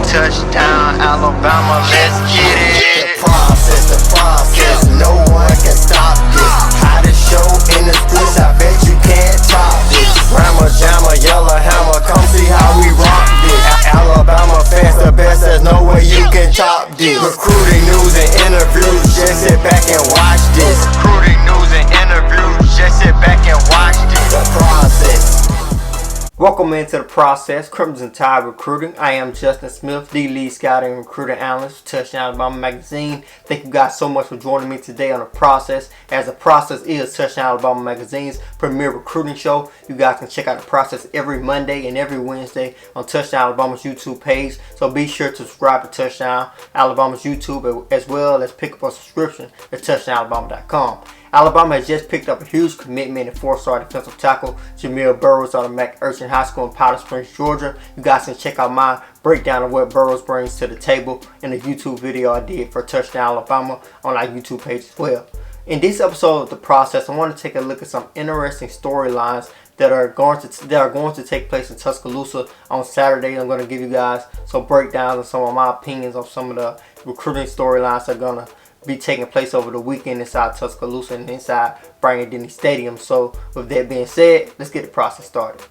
Touchdown, Alabama, let's get it. The process, no one can stop this. Hottest show in the streets, I bet you can't top this. Rammer, jammer, yellow hammer, come see how we rock this. Alabama fans the best, there's no way you can top this. Recruiting news and interviews, just sit back and watch this. Recruiting news and interviews, just sit back and watch this. The process. Welcome into The Process, Crimson Tide Recruiting. I am Justin Smith, the lead scouting and recruiting analyst for Touchdown Alabama Magazine. Thank you guys so much for joining me today on The Process, as The Process is Touchdown Alabama Magazine's premier recruiting show. You guys can check out The Process every Monday and every Wednesday on Touchdown Alabama's YouTube page. So be sure to subscribe to Touchdown Alabama's YouTube, as well as pick up a subscription at touchdownalabama.com. Alabama has just picked up a huge commitment in four-star defensive tackle Jamil Burroughs out of McErchin High School in Powder Springs, Georgia. You guys can check out my breakdown of what Burroughs brings to the table in the YouTube video I did for Touchdown Alabama on our YouTube page as well. In this episode of The Process, I want to take a look at some interesting storylines that are going to take place in Tuscaloosa on Saturday. I'm going to give you guys some breakdowns and some of my opinions on some of the recruiting storylines that are going to be taking place over the weekend inside Tuscaloosa and inside Bryant-Denny Stadium. So with that being said, let's get the process started.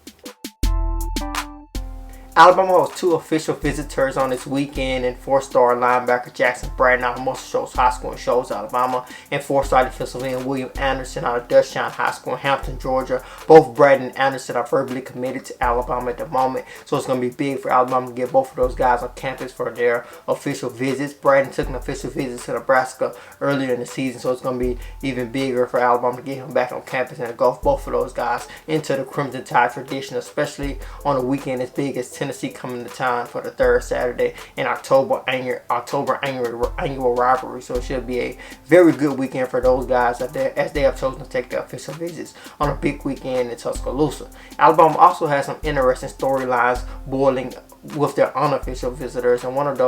Alabama has two official visitors on this weekend, and four-star linebacker Jackson Bratton out of Muscle Shoals High School in Shoals, Alabama, and four-star defensive end William Anderson out of Dutchtown High School in Hampton, Georgia. Both Bratton and Anderson are verbally committed to Alabama at the moment, so it's going to be big for Alabama to get both of those guys on campus for their official visits. Bratton took an official visit to Nebraska earlier in the season, so it's going to be even bigger for Alabama to get him back on campus and engulf both of those guys into the Crimson Tide tradition, especially on a weekend as big as Tennessee coming to town for the third Saturday in October annual rivalry. So it should be a very good weekend for those guys as they have chosen to take their official visits on a big weekend in Tuscaloosa. Alabama also has some interesting storylines boiling with their unofficial visitors, and one of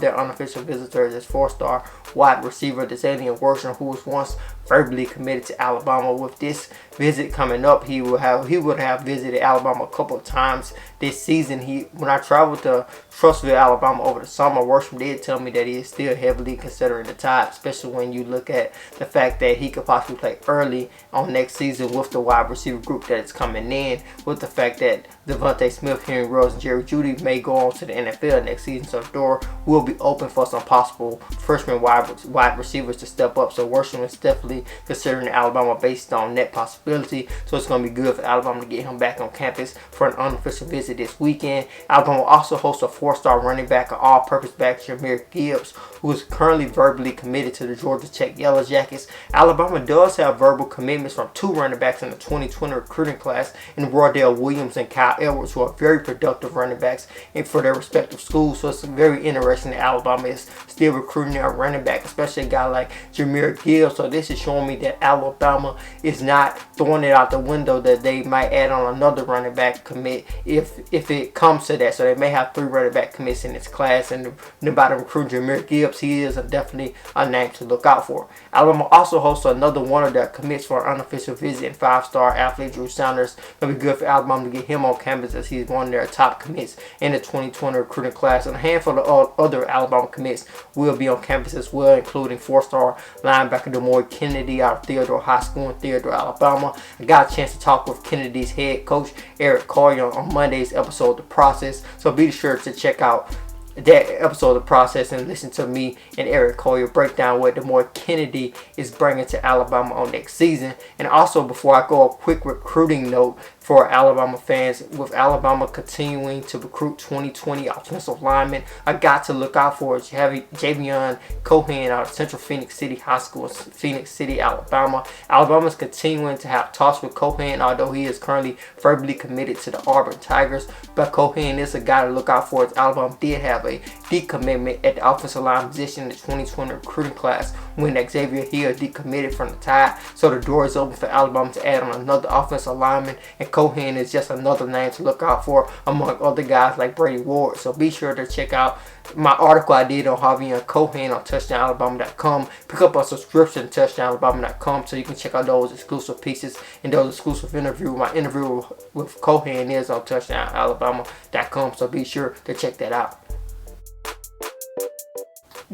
their unofficial visitors is four-star wide receiver Deshaun Worsham, who was once verbally committed to Alabama. With this visit coming up, he would have visited Alabama a couple of times this season. When I traveled to Trussville, Alabama over the summer, Worsham did tell me that he is still heavily considering the Tide, especially when you look at the fact that he could possibly play early on next season with the wide receiver group that is coming in, with the fact that Devontae Smith, Henry Rose, and Jerry Jeudy may go on to the NFL next season, so the door will be open for some possible freshman wide receivers to step up. So Worsham is definitely considering Alabama based on that possibility, so it's going to be good for Alabama to get him back on campus for an unofficial visit this weekend. Alabama will also host a four-star running back, an all-purpose back, Jahmyr Gibbs, who is currently verbally committed to the Georgia Tech Yellow Jackets. Alabama does have verbal commitments from two running backs in the 2020 recruiting class, in Wardell Williams and Kyle Edwards, who are very productive running backs for their respective schools. So it's very interesting that Alabama is still recruiting their running back, especially a guy like Jahmyr Gibbs. So this is showing me that Alabama is not throwing it out the window that they might add on another running back commit if it comes to that. So they may have three running back commits in this class, and about to recruit Jahmyr Gibbs, he is definitely a name to look out for. Alabama also hosts another one of their commits for an unofficial visit, and five-star athlete Drew Sanders. It'll be good for Alabama to get him on campus, as he's one of their top commits in the 2020 recruiting class. And a handful of other Alabama commits will be on campus as well, including four-star linebacker DeMoy Kennedy out of Theodore High School in Theodore, Alabama. I got a chance to talk with Kennedy's head coach Eric Collier on Monday's episode of The Process, so be sure to check out that episode of The Process and listen to me and Eric Collier break down what DeMoy Kennedy is bringing to Alabama on next season. And also, before I go, a quick recruiting note for Alabama fans. With Alabama continuing to recruit 2020 offensive linemen, I got to look out for Javion Cohen out of Central Phoenix City High School in Phoenix City, Alabama. Alabama is continuing to have talks with Cohen, although he is currently verbally committed to the Auburn Tigers. But Cohen is a guy to look out for, as Alabama did have a decommitment at the offensive line position in the 2020 recruiting class when Xavier Hill decommitted from the Tide. So the door is open for Alabama to add on another offensive lineman, and Cohen is just another name to look out for among other guys like Brady Ward. So be sure to check out my article I did on Javion Cohen on touchdownalabama.com. Pick up a subscription to touchdownalabama.com so you can check out those exclusive pieces and those exclusive interviews. My interview with Cohen is on touchdownalabama.com, so be sure to check that out.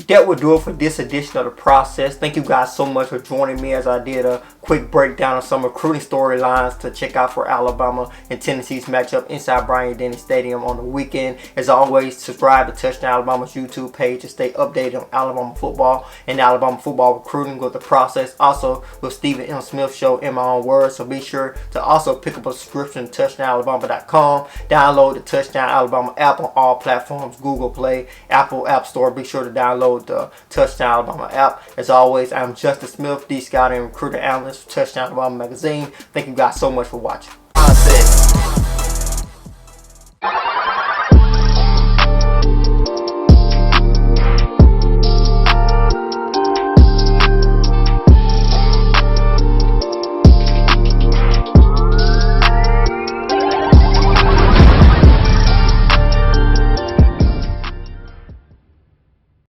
that will do it for this edition of The Process. Thank you guys so much for joining me as I did a quick breakdown of some recruiting storylines to check out for Alabama and Tennessee's matchup inside Bryant-Denny Stadium on the weekend. As always, subscribe to Touchdown Alabama's YouTube page to stay updated on Alabama football and Alabama football recruiting with The Process. Also, with Stephen M. Smith Show in my own words. So be sure to also pick up a subscription to TouchdownAlabama.com. Download the Touchdown Alabama app on all platforms, Google Play, Apple App Store. Be sure to download the Touchdown Alabama app. As always, I'm Justin Smith, D Scout and Recruiter Analyst for Touchdown Alabama Magazine. Thank you guys so much for watching.